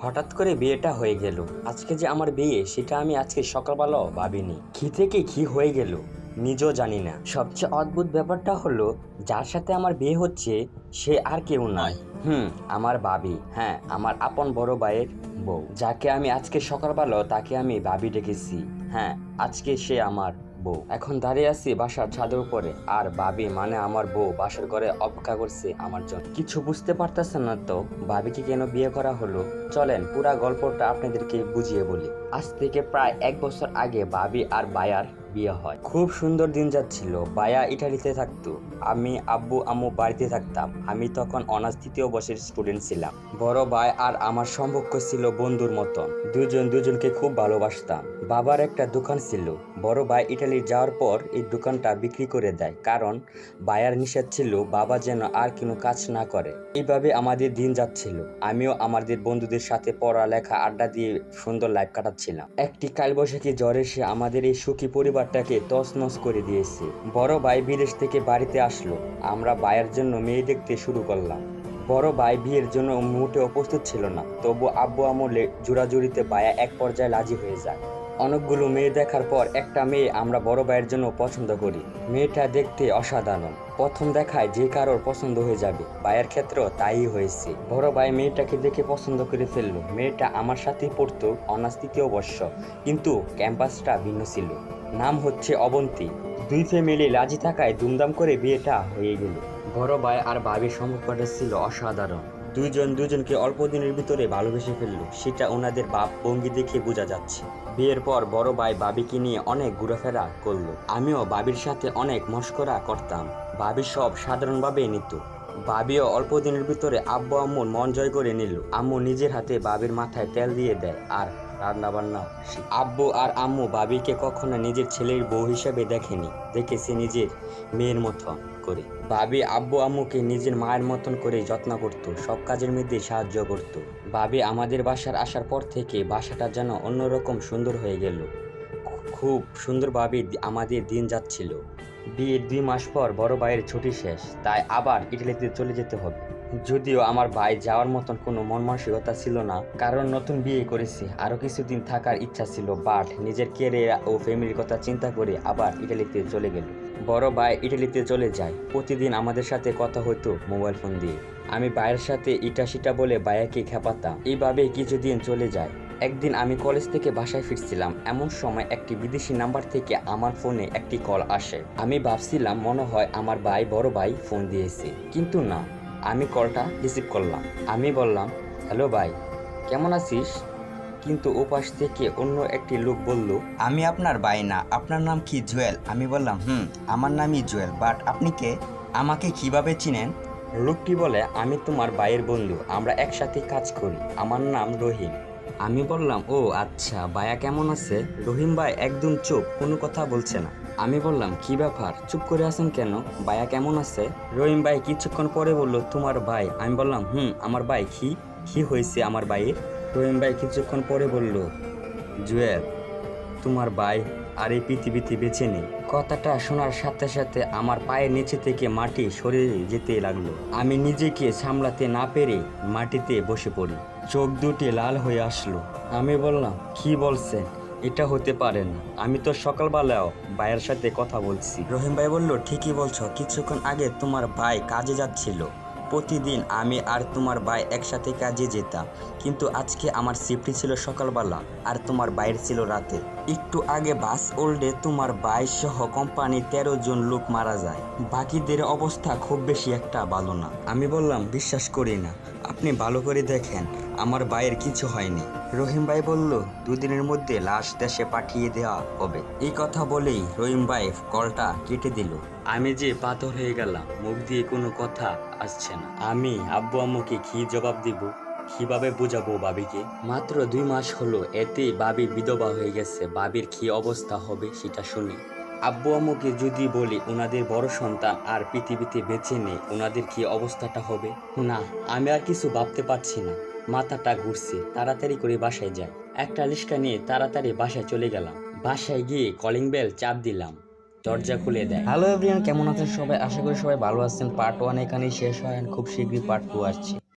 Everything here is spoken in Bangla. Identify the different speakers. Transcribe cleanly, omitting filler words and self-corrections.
Speaker 1: হঠাৎ করে বিয়েটা হয়ে গেল। আজকে যে আমার বিয়ে সেটা আমি আজকে সকালবেলাও ভাবিনি। কি থেকে কি হয়ে গেল নিজেও জানি না। সবচেয়ে অদ্ভুত ব্যাপারটা হলো যার সাথে আমার বিয়ে হচ্ছে সে আর কেউ নয়, আমার ভাবি। হ্যাঁ, আমার আপন বড় ভাইয়ের বউ, যাকে আমি আজকে সকালবেলা তাকে আমি ভাবি ডেকেছি। হ্যাঁ, আজকে সে আমার বউ। এখন দাঁড়িয়ে আছি বাসার ছাদের উপরে, আর ভাবি মানে আমার বউ বাসার ঘরে অপেক্ষা করছে আমার জন্য। কিছু বুঝতে পারতেছেন না তো ভাবিকে কেন বিয়ে করা হলো? চলেন পুরা গল্পটা আপনাদেরকে বুঝিয়ে বলি। আজ থেকে প্রায় 1 বছর আগে ভাবি আর বায়ার বিয়ে হয়। খুব সুন্দর দিন যাচ্ছিল। বায়া ইটালিতে থাকতো, আমি আব্বু আম্মু বাড়িতে থাকতাম। আমি তখন অনার্স 3য় বর্ষের স্টুডেন্ট ছিলাম। বড় ভাই আর আমার সম্পর্ক ছিল বন্ধুর মতন। দুজনকে খুব ভালোবাসতাম। বাবার একটা দোকান ছিল। বড় ভাই ইটালি যাওয়ার পর এই দোকানটা বিক্রি করে দেয়, কারণ বায়ার নিষেধ ছিল বাবা যেন আর কোনো কাজ না করে। এইভাবে আমাদের দিন যাচ্ছিল। আমিও আমাদের বন্ধুদের সাথে পড়ালেখা আড্ডা দিয়ে সুন্দর লাইফ কাটাচ্ছিলাম। একটি কালবৈশাখী ঝড় এসে আমাদের এই সুখী পরিবারটাকে তছনছ করে দিয়েছে। বড় ভাই বিদেশ থেকে বাড়িতে আসলো। আমরা ভাইয়ের জন্য মেয়ে দেখতে শুরু করলাম। বড় ভাই বিয়ের জন্য মোটেও প্রস্তুত ছিল না, তবু আব্বু আমলে জোরাজুরিতে বায়া এক পর্যায়ে রাজি হয়ে যায়। অনেকগুলো মেয়ে দেখার পর একটা মেয়ে আমরা বড় ভাইয়ের জন্য পছন্দ করি। মেয়েটা দেখতে অসাধারণ। প্রথম দেখায় যে কারোর পছন্দ হয়ে যাবে, ভাইয়ের ক্ষেত্রেও তাই হয়েছে। বড় ভাই মেয়েটাকে দেখে পছন্দ করে ফেললো। মেয়েটা আমার সাথেই পড়তো, অনার্স 3য় বর্ষ, কিন্তু ক্যাম্পাসটা ভিন্ন ছিল। নাম হচ্ছে অবন্তী। দুই ফ্যামিলি রাজি থাকায় দুমদাম করে বিয়েটা হয়ে গেল। বড় ভাই আর ভাবির সম্পর্কটা ছিল অসাধারণ। দুজনকে অল্প দিনের ভিতরে ভালোবেসে ফেললো, সেটা ওনাদের ভাব ভঙ্গি দেখে বোঝা যাচ্ছে। বিয়ের পর বড় ভাই ভাবিকে নিয়ে অনেক ঘোরাফেরা করলো। আমিও ভাবির সাথে অনেক মশকরা করতাম। ভাবি সব সাধারণভাবে নিত। ভাবিও অল্প দিনের ভিতরে আব্বু আম্মুর মন জয় করে নিল। আম্মু নিজের হাতে ভাবির মাথায় তেল দিয়ে দেয়, আর রান্না বান্নাও। আব্বু আর আম্মু ভাবিকে কখনো নিজের ছেলের বউ হিসেবে দেখেনি, দেখেছে নিজের মেয়ের মতন করে। ভাবি আব্বু আম্মুকে নিজের মায়ের মতন করে যত্ন করত, সব কাজের মধ্যে সাহায্য করত। ভাবি আমাদের বাসার আসার পর থেকে বাসাটা যেন অন্যরকম সুন্দর হয়ে গেল। খুব সুন্দরভাবে আমাদের দিন যাচ্ছিল। বিয়ের 2 মাস পর বড় ভাইয়ের ছুটি শেষ, তাই আবার ইটালিতে চলে যেতে হবে। যদিও আমার ভাই যাওয়ার মতন কোনো মন মানসিকতা ছিল না, কারণ নতুন বিয়ে করেছে, আরো কিছুদিন থাকার ইচ্ছা ছিল, বাট নিজের ক্যারিয়ার ও ফ্যামিলির কথা চিন্তা করে আবার ইটালিতে চলে গেল। বড় ভাই ইটালিতে চলে যায়। প্রতিদিন আমাদের সাথে কথা হতো মোবাইল ফোন দিয়ে। আমি ভাইয়ের সাথে ইটা সিটা বলে ভাইয়াকে খেপাতাম। এইভাবে কিছুদিন চলে যায়। একদিন আমি কলেজ থেকে বাসায় ফিরছিলাম, এমন সময় একটি বিদেশি নাম্বার থেকে আমার ফোনে একটি কল আসে। আমি ভাবছিলাম মনে হয় আমার ভাই বড় ভাই ফোন দিয়েছে, কিন্তু না। আমি কলটা রিসিভ করলাম। আমি বললাম, হ্যালো ভাই, কেমন আছিস? কিন্তু ওপাশ থেকে অন্য একটি লোক বলল,
Speaker 2: আমি আপনার ভাই না, আপনার নাম কি জুয়েল? আমি বললাম আমার নামই জুয়েল, বাট আপনি কে? আমাকে কিভাবে চিনেন?
Speaker 1: লোকটি বলে, আমি তোমার ভাইয়ের বন্ধু, আমরা একসাথে কাজ করি, আমার নাম রহিম। আমি বললাম, ও আচ্ছা, ভাইয়া কেমন আছে? রহিম ভাই একদম চুপ, কোনো কথা বলছে না। আমি বললাম, কি ব্যাপার, চুপ করে আছেন কেন? ভাইয়া কেমন আছে? রহিম ভাই কিছুক্ষণ পরে বলল, তোমার ভাই। আমি বললাম, আমার ভাই কি হয়েছে আমার ভাইয়ের? রহিম ভাই কিছুক্ষণ পরে বলল, জুয়েল, তোমার ভাই আর এই পৃথিবীতে বেঁচে নেই। কথাটা শোনার সাথে সাথে আমার পায়ের নিচে থেকে মাটি সরে যেতে লাগলো। আমি নিজেকে সামলাতে না পেরে মাটিতে বসে পড়ি। চোখ দুটি লাল হয়ে আসলো। আমি বললাম, কি বলছেন? এটা হতে পারে না, আমি তো সকালবেলাও ভাইয়ের সাথে কথা বলছি। রহিম ভাই বলল, ঠিকই বলছো, কিছুক্ষণ আগে তোমার ভাই কাজে যাচ্ছিল। প্রতিদিন আমি আর তোমার ভাই একসাথে কাজে যেতাম, কিন্তু আজকে আমার শিফট ছিল সকালবেলা আর তোমার ভাইয়ের ছিল রাতে। একটু আগে বাস ওল্ডে তোমার ভাই সহ কোম্পানি 13 জন লোক মারা যায়। বাকিদের অবস্থা খুব বেশি একটা ভালো না। আমি বললাম, বিশ্বাস করি না, আপনি ভালো করে দেখেন, আমার ভাইয়ের কিছু হয়নি। রহিম ভাই বলল, 2 দিনের মধ্যে লাশ দেশে পাঠিয়ে দেওয়া হবে। এই কথা বলেই রহিম ভাই কলটা কেটে দিল। আমি যে পাথর হয়ে গেলাম, মুখ দিয়ে কোনো কথা আসছে না। আমি আব্বু আম্মুকে কি জবাব দিব? কিভাবে বুঝাবো ভাবিকে? মাত্র 2 মাস হলো, এতেই ভাবি বিধবা হয়ে গেছে। ভাবির কি অবস্থা হবে সেটা শুনি। আব্বু আম্মুকে যদি বলি ওনাদের বড় সন্তান আর পৃথিবীতে বেঁচে নেই, ওনাদের কি অবস্থাটা হবে? না, আমি আর কিছু ভাবতে পারছি না, মাথাটা ঘুরছে। তাড়াতাড়ি করে বাসায় যাই। একটা রিক্সা নিয়ে তাড়াতাড়ি বাসায় চলে গেলাম। বাসায় গিয়ে কলিং বেল চাপ দিলাম, দরজা খুলে দেয়। হ্যালো এভরিওয়ান, কেমন আছেন সবাই? আশা করি সবাই ভালো আছেন। পার্ট 1 এখানেই শেষ হয়, খুব শীঘ্রই পার্ট 2 আসছে।